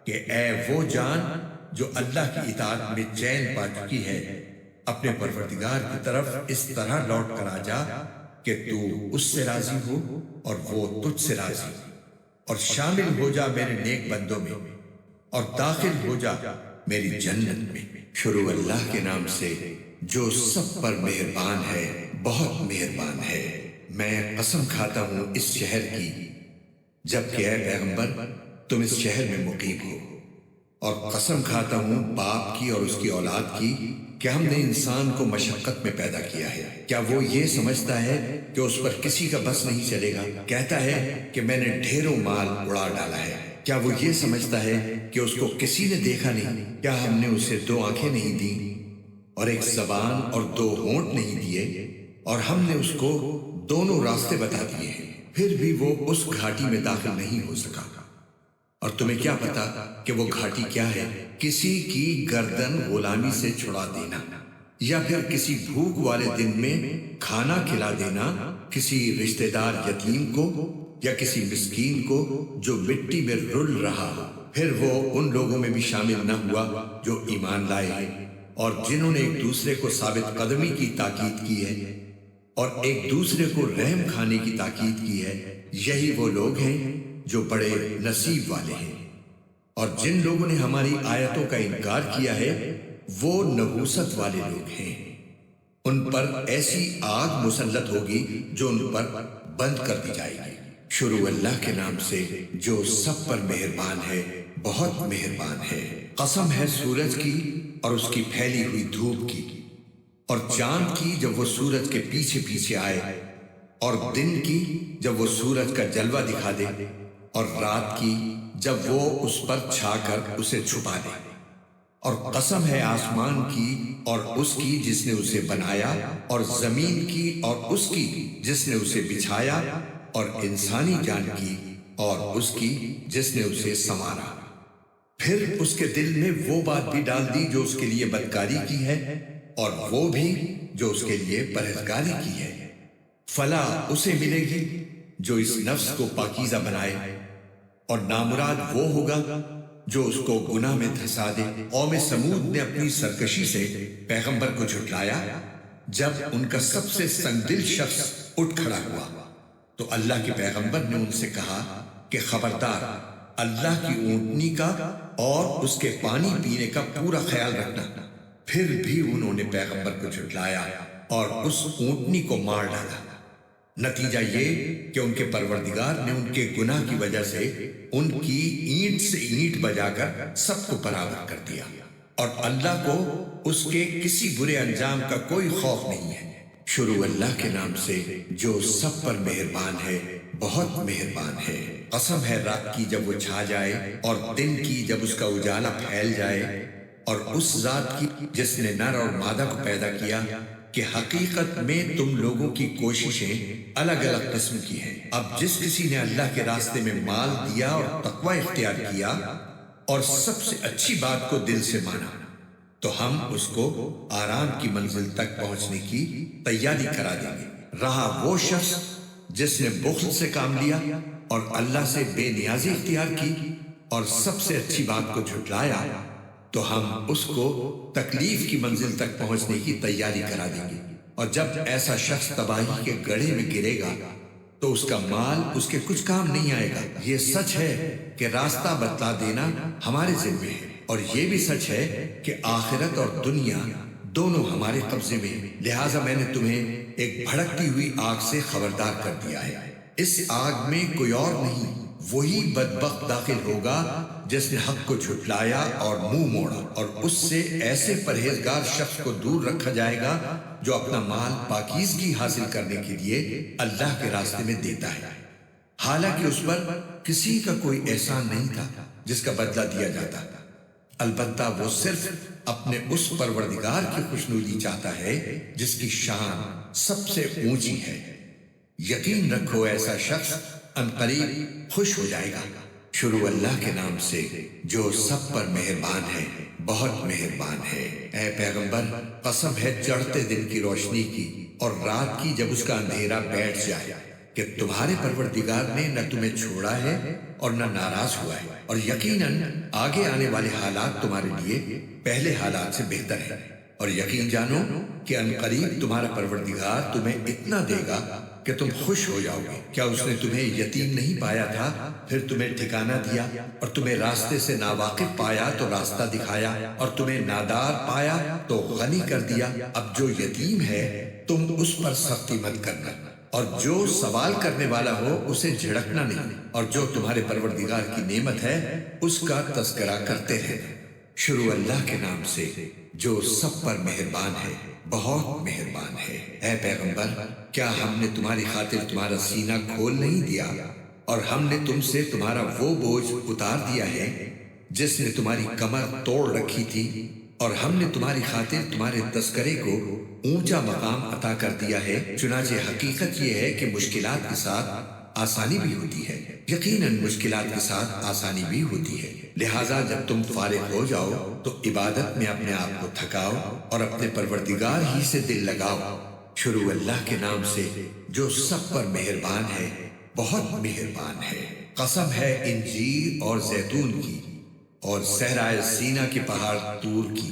کہ اے وہ جان جو اللہ کی اطاعت میں چین پا چکی ہے، اپنے پروردگار کی طرف اس طرح لوٹ کر آ جا کہ تو اس سے راضی ہو اور وہ تجھ سے راضی ہو، اور شامل ہو جا میرے نیک بندوں میں، اور داخل ہو جا میری جنت میں۔ شروع اللہ کے نام سے جو سب پر مہربان ہے، بہت مہربان ہے۔ میں قسم کھاتا ہوں اس شہر کی، جبکہ اے پیغمبر تم اس شہر میں مقیم ہو، اور قسم کھاتا ہوں باپ کی اور اس کی اولاد کی کہ ہم نے انسان کو مشقت میں پیدا کیا ہے۔ کیا وہ یہ سمجھتا ہے کہ اس پر کسی کا بس نہیں چلے گا؟ کہتا ہے کہ میں نے ڈھیروں مال اڑا ڈالا ہے۔ کیا وہ یہ سمجھتا ہے کہ اس کو کسی نے دیکھا نہیں؟ کیا ہم نے اسے 2 آنکھیں نہیں دیں، اور 1 زبان اور 2 ہونٹ نہیں دیے، اور ہم نے اس کو دونوں راستے بتا دیے ہیں، پھر بھی وہ اس گھاٹی میں داخل نہیں ہو سکا؟ اور تمہیں کیا پتا کہ وہ گھاٹی کیا ہے؟ کسی کی گردن غلامی سے چھڑا دینا، یا پھر کسی بھوک والے دن میں کھانا کھلا دینا کسی رشتہ دار یتیم کو، یا کسی مسکین کو جو مٹی میں رل رہا ہو۔ پھر وہ ان لوگوں میں بھی شامل نہ ہوا جو ایمان لائے ہیں، اور جنہوں نے ایک دوسرے کو ثابت قدمی کی تاکید کی ہے، اور ایک دوسرے کو رحم کھانے کی تاکید کی ہے۔ یہی وہ لوگ ہیں جو بڑے نصیب والے ہیں۔ اور جن لوگوں نے ہماری آیتوں کا انکار کیا ہے وہ نحوست والے لوگ ہیں۔ ان پر ایسی آگ مسلط ہوگی جو ان پر بند کر دی جائے گی۔ شروع اللہ کے نام سے جو سب پر مہربان ہے، بہت مہربان ہے۔ قسم ہے سورج کی اور اس کی پھیلی ہوئی دھوپ کی، اور چاند کی جب وہ سورج کے پیچھے پیچھے آئے، اور دن کی جب وہ سورج کا جلوہ دکھا دے، اور رات کی جب وہ اس پر چھا کر اسے چھپا دے۔ اور قسم ہے آسمان کی اور اس کی جس نے اسے بنایا، اور زمین کی اور اس کی جس نے اسے بچھایا، اور انسانی جان کی اور اس کی جس نے اسے سنوارا۔ پھر اس کے دل میں وہ بات بھی ڈال دی جو اس کے لیے بدکاری کی ہے، اور وہ بھی جو اس کے لیے پرہیزگاری کی ہے۔ فلاح اسے ملے گی جو اس نفس کو پاکیزہ بنائے، اور نامراد وہ ہوگا جو اس کو گناہ میں دھسا دے۔ قوم سمود نے اپنی سرکشی سے پیغمبر کو جھٹلایا جب ان کا سب سے سنگدل شخص اٹھ کھڑا ہوا، تو اللہ کے پیغمبر نے ان سے کہا کہ خبردار، اللہ کی اونٹنی کا اور اس کے پانی پینے کا پورا خیال رکھنا۔ پھر بھی انہوں نے پیغمبر کو جھٹلایا اور اس اونٹنی کو مار ڈالا۔ نتیجہ یہ کہ ان کے پروردگار نے ان کے گناہ کی وجہ سے ان کی اینٹ سے اینٹ بجا کر سب کو برابر کر دیا، اور اللہ کو اس کے کسی برے انجام کا کوئی خوف نہیں ہے۔ شروع اللہ کے نام سے جو سب پر مہربان ہے، بہت مہربان ہے۔ قسم ہے رات کی جب وہ چھا جائے، اور دن کی جب اس کا اجالا پھیل جائے، اور اس ذات کی جس نے نر اور مادہ کو پیدا کیا، کہ حقیقت میں تم لوگوں کی کوششیں الگ الگ قسم کی ہیں۔ اب جس کسی نے اللہ کے راستے میں مال دیا اور تقوی اختیار کیا، اور سب سے اچھی بات کو دل سے مانا، تو ہم اس کو آرام کی منزل تک پہنچنے کی تیاری کرا دیں گے۔ رہا وہ شخص جس نے بخل سے کام لیا اور اللہ سے بے نیازی اختیار کی اور سب سے اچھی بات کو جھٹلایا، تو ہم اس کو تکلیف کی منزل تک پہنچنے کی تیاری کرا دیں گے۔ اور جب ایسا شخص تباہی کے گڑھے میں گرے گا تو اس کا مال اس کے کچھ کام نہیں آئے گا۔ یہ سچ ہے کہ راستہ بتلا دینا ہمارے ذمے ہے، اور یہ بھی سچ ہے کہ آخرت اور دنیا دونوں ہمارے قبضے میں، لہٰذا میں نے تمہیں ایک بھڑکتی ہوئی آگ سے خبردار کر دیا ہے۔ اس آگ میں کوئی اور نہیں، وہی بدبخت داخل ہوگا جس نے حق کو جھٹلایا اور منہ موڑا، اور اس سے ایسے پرہیزگار شخص کو دور رکھا جائے گا جو اپنا مال پاکیزگی حاصل کرنے کے لیے اللہ کے راستے میں دیتا ہے، حالانکہ اس پر کسی کا کوئی احسان نہیں تھا جس کا بدلہ دیا جاتا۔ البتہ وہ صرف اپنے اس پروردگار کی خوشنودی چاہتا ہے جس کی شان سب سے اونچی ہے۔ یقین رکھو ایسا شخص عنقریب خوش ہو جائے گا۔ شروع اللہ کے نام سے جو سب پر مہربان ہے، بہت مہربان ہے۔ اے پیغمبر، قسم ہے چڑھتے دن کی روشنی کی اور رات کی جب اس کا اندھیرا بیٹھ جائے، کہ تمہارے پروردگار نے نہ تمہیں چھوڑا ہے اور نہ ناراض ہوا ہے، اور یقیناً آگے آنے والے حالات تمہارے لیے پہلے حالات سے بہتر ہے۔ اور یقین جانو کہ عنقریب تمہارا پروردگار تمہیں اتنا دے گا کہ تم خوش ہو جاؤ گے۔ کیا اس نے تمہیں یتیم نہیں پایا تھا پھر تمہیں ٹھکانہ دیا، اور تمہیں راستے سے ناواقف پایا تو راستہ دکھایا، اور تمہیں نادار پایا تو غنی کر دیا؟ اب جو یتیم ہے تم اس پر سختی مت کرنا، اور جو سوال کرنے والا ہو اسے جھڑکنا نہیں، اور جو تمہارے پروردگار کی نعمت ہے اس کا تذکرہ کرتے رہنا۔ شروع اللہ کے نام سے جو سب پر مہربان ہے، بہت مہربان ہے۔ اے پیغمبر، کیا ہم نے تمہاری خاطر تمہارا سینہ کھول نہیں دیا، اور ہم نے تم سے تمہارا وہ بوجھ اتار دیا ہے جس نے تمہاری کمر توڑ رکھی تھی، اور ہم نے تمہاری خاطر تمہارے تذکرے کو اونچا مقام عطا کر دیا ہے۔ چنانچہ حقیقت یہ ہے کہ مشکلات کے ساتھ آسانی بھی ہوتی ہے، یقیناً مشکلات کے ساتھ آسانی بھی ہوتی ہے۔ لہٰذا جب تم فارغ ہو جاؤ تو عبادت میں اپنے آپ کو تھکاؤ اور اپنے پروردگار ہی سے دل لگاؤ۔ شروع اللہ کے نام سے جو سب پر مہربان ہے، بہت مہربان ہے۔ قسم ہے انجیر اور زیتون کی، اور صحرائے سینا کے پہاڑ طور کی،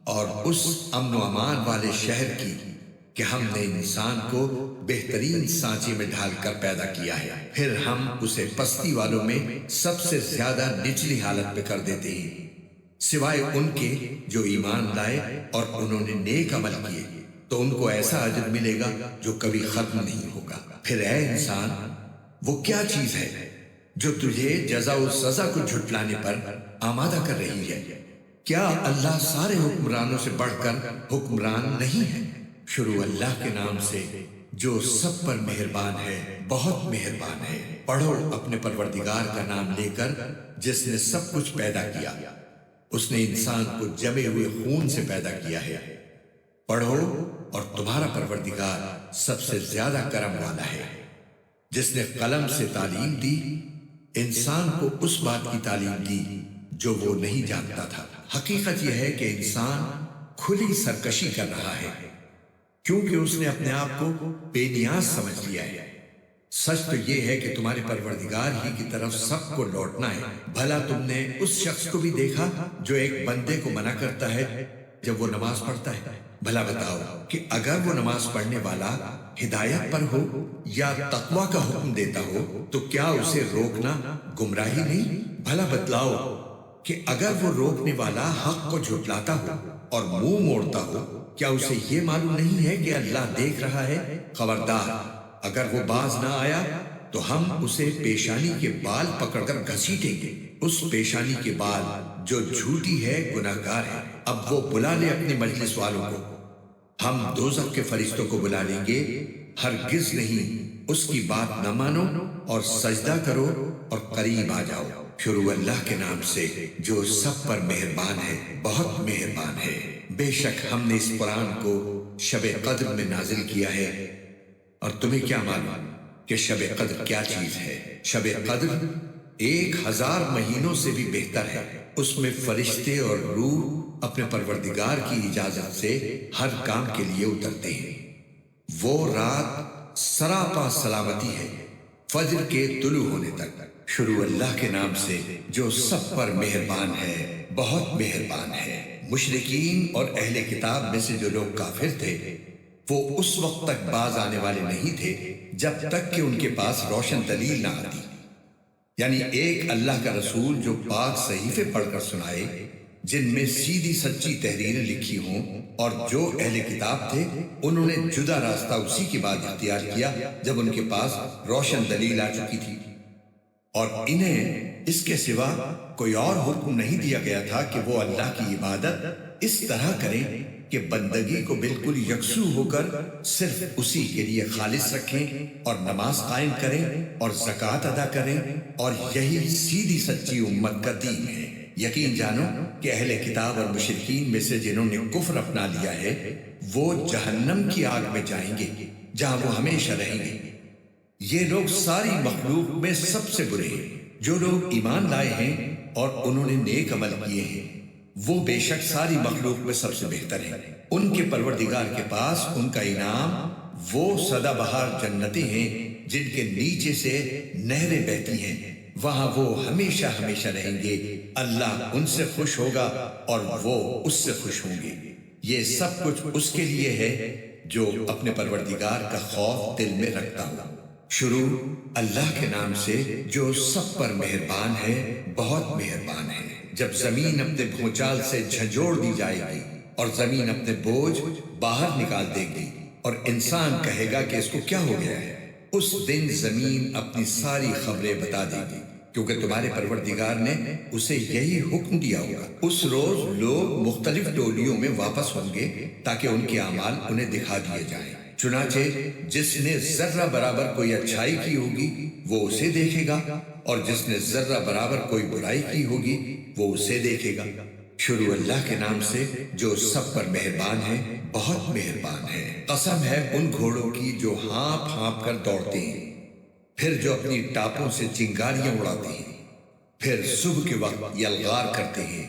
اور اس امن و امان والے شہر کی کہ ہم نے انسان کو بہترین سانچے میں ڈھال کر پیدا کیا ہے، پھر ہم اسے پستی والوں میں سب سے زیادہ نچلی حالت میں کر دیتے ہیں، سوائے ان کے جو ایمان لائے اور انہوں نے نیک عمل کیے، تو ان کو ایسا اجر ملے گا جو کبھی ختم نہیں ہوگا۔ پھر اے انسان، وہ کیا چیز ہے جو تجھے جزا و سزا کو جھٹلانے پر آمادہ کر رہی ہے؟ کیا اللہ سارے حکمرانوں سے بڑھ کر حکمران نہیں ہے؟ شروع اللہ کے نام سے جو سب پر مہربان ہے، بہت مہربان ہے۔ پڑھو اپنے پروردگار کا نام لے کر جس نے سب کچھ پیدا کیا، اس نے انسان کو جمے ہوئے خون سے پیدا کیا ہے۔ پڑھو، اور تمہارا پروردگار سب سے زیادہ کرم والا ہے، جس نے قلم سے تعلیم دی، انسان کو اس بات کی تعلیم دی جو وہ نہیں جانتا تھا۔ حقیقت یہ ہے کہ انسان کھلی سرکشی کر رہا ہے کیونکہ اس نے اپنے آپ کو بے نیاز سمجھ لیا ہے۔ سچ تو یہ ہے کہ تمہارے پروردگار ہی کی طرف سب کو لوٹنا ہے۔ بھلا تم نے اس شخص کو بھی دیکھا جو ایک بندے کو منع کرتا ہے جب وہ نماز پڑھتا ہے؟ بھلا بتاؤ کہ اگر وہ نماز پڑھنے والا ہدایت پر ہو یا تقوی کا حکم دیتا ہو تو کیا اسے روکنا گمراہی نہیں؟ بھلا بتلاؤ کہ اگر وہ روکنے والا حق کو جھٹلاتا ہو اور منہ موڑتا ہو، کیا اسے یہ معلوم نہیں ہے کہ اللہ دیکھ رہا ہے؟ خبردار، اگر وہ باز نہ آیا تو ہم اسے پیشانی کے بال پکڑ کر گھسیٹیں گے۔ اس پیشانی کے بال جو جھوٹی ہے گناہگار ہے۔ اب وہ بلا لے اپنے مجلس والوں کو، ہم دوزخ کے فرشتوں کو بلا لیں گے۔ ہرگز نہیں، اس کی بات نہ مانو اور سجدہ کرو اور قریب آ جاؤ۔ شروع اللہ کے نام سے جو سب پر مہربان ہے، بہت مہربان ہے۔ بے شک ہم نے اس قرآن کو شب قدر میں نازل کیا ہے، اور تمہیں کیا معلوم کہ شب قدر کیا چیز ہے؟ شب قدر 1000 مہینوں سے بھی بہتر ہے۔ اس میں فرشتے اور روح اپنے پروردگار کی اجازت سے ہر کام کے لیے اترتے ہیں۔ وہ رات سراپا سلامتی ہے فجر کے طلوع ہونے تک۔ شروع اللہ کے نام سے جو سب پر مہربان ہے، بہت مہربان ہے۔ مشرکین اور اہل کتاب میں سے جو لوگ کافر تھے وہ اس وقت تک باز آنے والے نہیں تھے جب تک کہ ان کے پاس روشن دلیل نہ آتی، یعنی ایک اللہ کا رسول جو پاک صحیفے پڑھ کر سنائے جن میں سیدھی سچی تحریریں لکھی ہوں، اور جو اہل کتاب تھے انہوں نے جدا راستہ اسی کے بعد اختیار کیا جب ان کے پاس روشن دلیل آ چکی تھی، اور انہیں اس کے سوا کوئی اور حکم نہیں دیا گیا تھا کہ وہ اللہ کی عبادت اس طرح کریں کہ بندگی کو بالکل یکسو ہو کر صرف اسی کے لیے خالص رکھیں اور نماز قائم کریں اور زکوٰۃ ادا کریں، اور یہی سیدھی سچی امت کا دین ہے۔ یقین جانو کہ اہل کتاب اور مشرکین میں سے جنہوں نے کفر اپنا لیا ہے وہ جہنم کی آگ میں جائیں گے جہاں وہ ہمیشہ رہیں گے۔ یہ لوگ ساری مخلوق میں سب سے برے ہیں۔ جو لوگ ایمان لائے ہیں اور انہوں نے نیک عمل کیے ہیں وہ بے شک ساری مخلوق میں سب سے بہتر ہیں۔ ان کے پروردگار کے پاس ان کا انعام وہ سدا بہار جنتیں ہیں جن کے نیچے سے نہریں بہتی ہیں، وہاں وہ ہمیشہ ہمیشہ رہیں گے۔ اللہ ان سے خوش ہوگا اور وہ اس سے خوش ہوں گے۔ یہ سب کچھ اس کے لیے ہے جو اپنے پروردگار کا خوف دل میں رکھتا ہو۔ شروع اللہ کے نام سے جو سب پر مہربان ہے، بہت مہربان ہے۔ جب زمین اپنے بھونچال سے جھنجھوڑ دی جائے گی اور زمین اپنے بوجھ باہر نکال دے گی اور انسان کہے گا کہ اس کو کیا ہو گیا ہے، اس دن زمین اپنی ساری خبریں بتا دے گی، کیونکہ تمہارے پروردگار نے اسے یہی حکم دیا ہوگا۔ اس روز لوگ مختلف ٹولیوں میں واپس ہوں گے تاکہ ان کے اعمال انہیں دکھا دیے جائیں۔ چنانچہ جس نے ذرہ برابر کوئی اچھائی کی ہوگی وہ اسے دیکھے گا، اور جس نے ذرہ برابر کوئی برائی کی ہوگی وہ اسے دیکھے گا۔ شروع اللہ کے نام سے جو سب پر مہربان ہے، بہت مہربان ہے۔ قسم ہے ان گھوڑوں کی جو ہانپ ہانپ کر دوڑتے ہیں، پھر جو اپنی ٹاپوں سے چنگاریاں اڑاتے ہیں، پھر صبح کے وقت یلغار کرتے ہیں،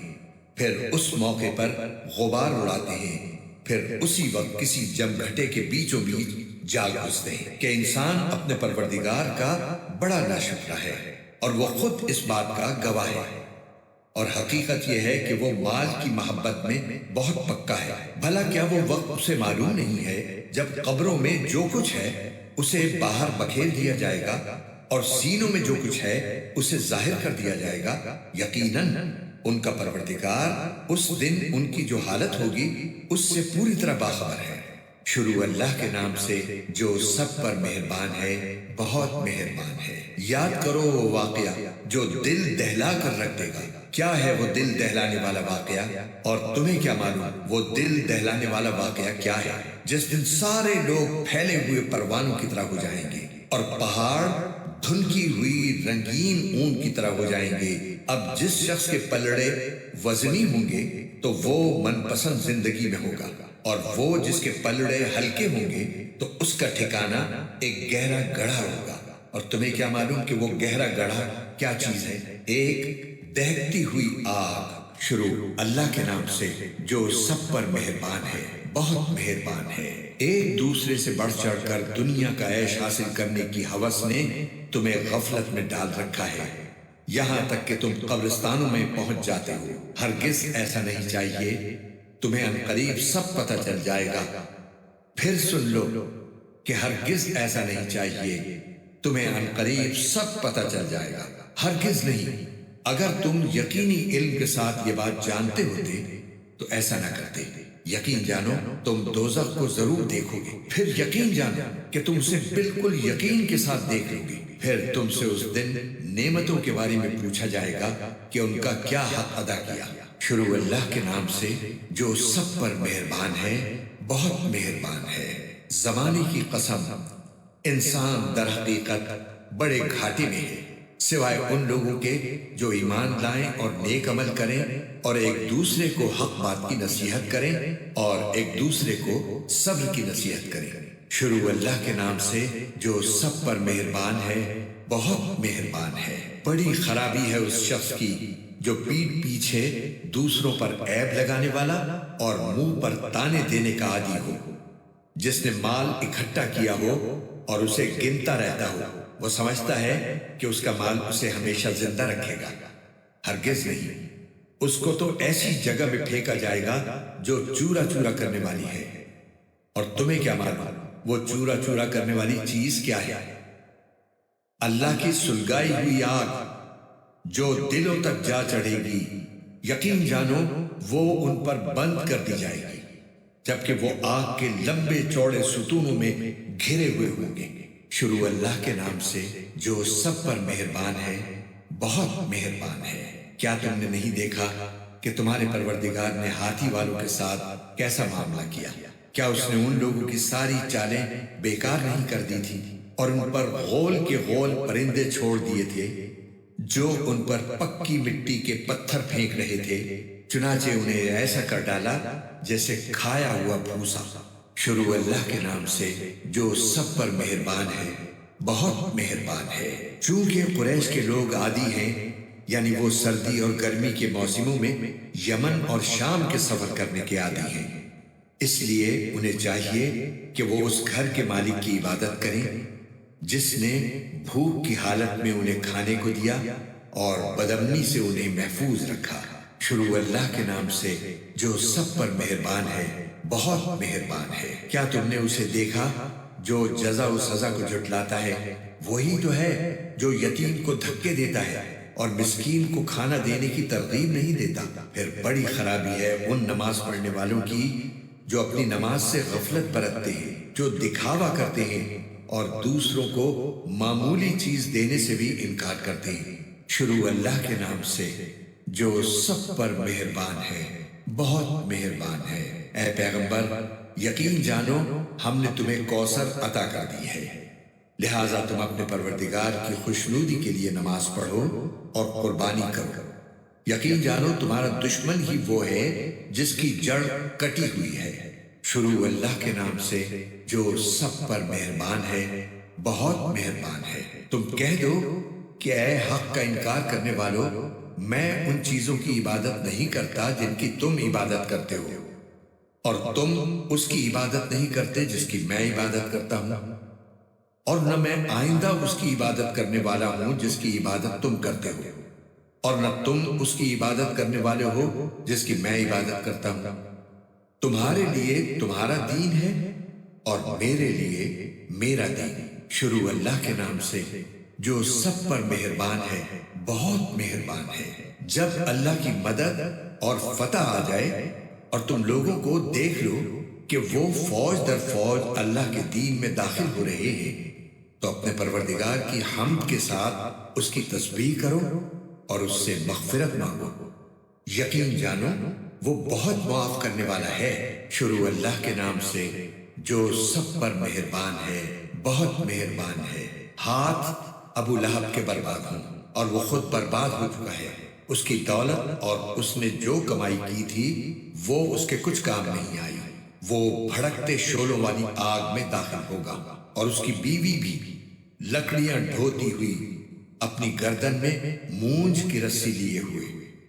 پھر اس موقع پر غبار اڑاتے ہیں، پھر اسی وقت کسی جمگھٹے کے بیچوں بیچ جا گھستے ہیں کہ انسان اپنے پروردگار کا بڑا ناشکرا ہے، اور وہ خود اس بات کا گواہ ہے۔ اور حقیقت یہ ہے کہ وہ مال کی محبت میں بہت پکا ہے۔ بھلا کیا وہ وقت اسے معلوم نہیں ہے جب قبروں میں جو کچھ ہے اسے باہر بکھیر دیا جائے گا اور سینوں میں جو کچھ ہے اسے ظاہر کر دیا جائے گا؟ یقیناً ان کا پروردگار اس دن ان کی جو حالت ہوگی اس سے پوری طرح باخبر ہے۔ شروع اللہ کے نام سے جو سب پر مہربان ہے، بہت مہربان ہے۔ یاد کرو وہ واقعہ جو دل دہلا کر رکھ دے گا۔ کیا ہے وہ دل دہلانے والا واقعہ؟ اور تمہیں کیا معلوم وہ دل دہلانے والا واقعہ کیا ہے؟ جس دن سارے لوگ پھیلے ہوئے پروانوں کی طرح ہو جائیں گے اور پہاڑ دھلکی ہوئی رنگین اون کی طرح ہو جائیں گے۔ اب جس شخص کے پلڑے وزنی ہوں گے تو وہ من پسند زندگی میں ہوگا، اور وہ جس کے پلڑے ہلکے ہوں گے تو اس کا ٹھکانہ ایک گہرا گڑھا ہوگا۔ اور تمہیں کیا معلوم کہ وہ گہرا گڑھا کیا چیز ہے؟ ایک دہتی ہوئی آگ۔ شروع اللہ کے نام سے جو سب پر مہربان ہے، بہت مہربان ہے۔ ایک دوسرے سے بڑھ چڑھ کر دنیا کا عیش حاصل کرنے کی ہوس نے تمہیں غفلت میں ڈال رکھا ہے، یہاں تک کہ تم قبرستانوں میں پہنچ جاتے ہو۔ ہرگز ایسا نہیں چاہیے، تمہیں عنقریب سب پتہ چل جائے گا۔ پھر سن لو کہ ہرگز ایسا نہیں چاہیے، تمہیں عنقریب سب پتہ چل جائے گا۔ ہرگز نہیں، اگر تم یقینی علم کے ساتھ یہ بات جانتے ہوتے تو ایسا نہ کرتے۔ یقین جانو تم دوزخ کو ضرور دیکھو گے، پھر یقین جانو کہ تم اسے بالکل یقین کے ساتھ دیکھ لو گے۔ پھر تم سے اس دن نعمتوں کے بارے میں پوچھا جائے گا کہ ان کا کیا حق ادا کیا۔ شروع اللہ کے نام سے جو سب پر مہربان ہے، بہت مہربان ہے۔ زمانے کی قسم، انسان در حقیقت بڑے گھاٹے میں ہے، سوائے ان لوگوں کے جو ایمان لائیں اور نیک عمل کریں اور ایک دوسرے کو حق بات کی نصیحت کریں اور ایک دوسرے کو صبر کی نصیحت کریں۔ شروع اللہ کے نام سے جو سب پر مہربان ہے، بہت مہربان ہے۔ بڑی خرابی ہے اس شخص کی جو پیٹھ پیچھے دوسروں پر عیب لگانے والا اور منہ پر تانے دینے کا عادی ہو، جس نے مال اکٹھا کیا ہو اور اسے گنتا رہتا ہو۔ وہ سمجھتا ہے کہ اس کا مال اسے ہمیشہ زندہ رکھے گا۔ ہرگز نہیں، اس کو تو ایسی جگہ میں پھینکا جائے گا جو چورا چورا کرنے والی ہے۔ اور تمہیں کیا معلوم وہ چورا چورا کرنے والی چیز کیا ہے؟ اللہ کی سلگائی ہوئی آگ جو دلوں تک جا چڑھے گی، یقین جانو وہ ان پر بند کر دی جائے گی، جبکہ وہ آگ کے لمبے چوڑے ستونوں میں گھرے ہوئے ہوں گے۔ شروع اللہ کے نام سے جو سب پر مہربان ہے، بہت مہربان ہے۔ کیا تم نے نہیں دیکھا کہ تمہارے پروردگار نے ہاتھی والوں کے ساتھ کیسا معاملہ کیا؟ کیا اس نے ان لوگوں کی ساری چالیں بیکار نہیں کر دی تھی اور ان پر غول کے غول پرندے چھوڑ دیے تھے جو ان پر پکی مٹی کے پتھر پھینک رہے تھے؟ چنانچہ انہیں ایسا کر ڈالا جیسے کھایا ہوا بھوسا۔ شروع اللہ کے نام سے جو سب پر مہربان ہے، بہت مہربان ہے۔ چونکہ قریش کے لوگ عادی ہیں، یعنی وہ سردی اور گرمی کے موسموں میں یمن اور شام کے سفر کرنے کے عادی ہیں، اس لیے انہیں چاہیے کہ وہ اس گھر کے مالک کی عبادت کریں جس نے بھوک کی حالت میں انہیں کھانے کو دیا اور بدامنی سے انہیں محفوظ رکھا۔ شروع اللہ کے نام سے جو سب پر مہربان ہے، بہت مہربان ہے۔ کیا تم نے اسے دیکھا جو جزا و سزا کو جھٹلاتا ہے؟ وہی تو ہے جو یتیم کو دھکے دیتا ہے اور مسکین کو کھانا دینے کی ترغیب نہیں دیتا۔ پھر بڑی خرابی ہے ان نماز پڑھنے والوں کی جو اپنی نماز سے غفلت برتتے ہیں، جو دکھاوا کرتے ہیں اور دوسروں کو معمولی چیز دینے سے بھی انکار کرتے ہیں۔ شروع اللہ کے نام سے جو سب پر مہربان ہے، بہت مہربان ہے۔ اے پیغمبر، یقین جانو ہم نے تمہیں کوثر عطا کر دی ہے، لہٰذا تم اپنے پروردگار کی خوشنودی کے لیے نماز پڑھو اور قربانی کرو۔ یقین جانو تمہارا دشمن ہی وہ ہے جس کی جڑ کٹی ہوئی ہے۔ شروع اللہ کے نام سے جو سب پر مہربان ہے، بہت مہربان ہے۔ تم کہہ دو کہ اے حق کا انکار کرنے والو، میں ان چیزوں کی عبادت نہیں کرتا جن کی تم عبادت کرتے ہو، اور تم اس کی عبادت نہیں کرتے جس کی میں عبادت کرتا ہوں، اور نہ میں آئندہ اس کی عبادت کرنے والا ہوں جس کی عبادت تم کرتے ہو، اور نہ تم اس کی عبادت کرنے والے ہو جس کی میں عبادت کرتا ہوں۔ تمہارے لیے تمہارا دین ہے اور میرے لیے میرا دین۔ شروع اللہ کے نام سے جو سب پر مہربان ہے، بہت مہربان ہے۔ جب اللہ کی مدد اور فتح آ جائے اور تم لوگوں کو دیکھ لو کہ وہ فوج در فوج اللہ کے دین میں داخل ہو رہے ہیں، تو اپنے پروردگار کی حمد کے ساتھ اس کی تسبیح کرو اور اس سے مغفرت مانگو۔ یقین جانو وہ بہت معاف کرنے والا ہے۔ شروع اللہ کے نام سے جو سب پر مہربان ہے، بہت مہربان ہے۔ ہاتھ ابو لہب کے برباد ہوں، اور وہ خود برباد ہو چکا ہے۔ اس کی دولت اور اس نے جو کمائی کی تھی وہ اس کے کچھ کام نہیں آئی۔ وہ بھڑکتے شعلوں والی آگ میں داخل ہوگا، اور اس کی بیوی بھی لکڑیاں ڈھوتی ہوئی اپنی گردن میں مونج کی رسی لیے ہوئے۔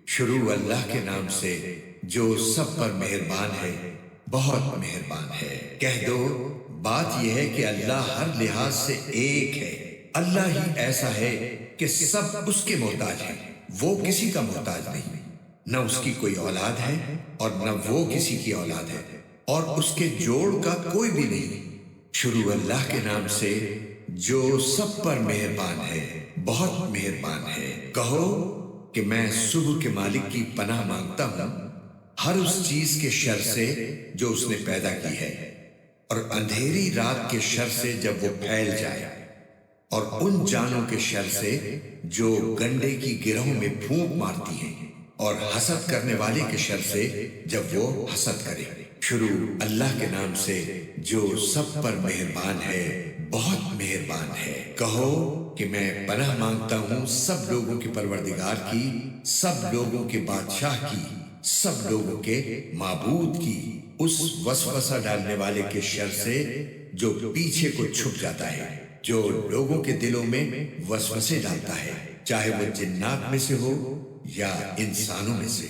شروع اللہ کے نام سے جو سب پر مہربان ہے، بہت مہربان ہے۔ کہہ دو بات یہ ہے کہ اللہ ہر لحاظ سے ایک ہے۔ اللہ ہی ایسا ہے کہ سب اس کے محتاج ہیں، وہ کسی کا محتاج نہیں۔ نہ اس کی کوئی اولاد ہے اور نہ وہ کسی کی اولاد ہے، اور اس کے جوڑ کا کوئی بھی نہیں۔ شروع اللہ کے نام سے جو سب پر مہربان ہے، بہت مہربان ہے۔ کہو کہ میں صبح کے مالک کی پناہ مانگتا ہوں ہر اس چیز کے شر سے جو اس نے پیدا کی ہے، اور اندھیری رات کے شر سے جب وہ پھیل جائے، اور ان جانوں کے شر سے جو گنڈے کی گرہوں میں پھونک مارتی ہیں، اور حسد کرنے والے کے شر سے جب وہ حسد کرے۔ شروع اللہ کے نام سے جو سب پر مہربان ہے، بہت مہربان ہے۔ کہو کہ میں پناہ مانگتا ہوں سب لوگوں کے پروردگار کی، سب لوگوں کے بادشاہ کی، سب لوگوں کے معبود کی، اس وسوسہ ڈالنے والے کے شر سے جو پیچھے کو چھپ جاتا ہے، جو لوگوں کے دلوں میں وسوسے ڈالتا ہے، چاہے وہ جنات میں سے ہو یا انسانوں میں سے۔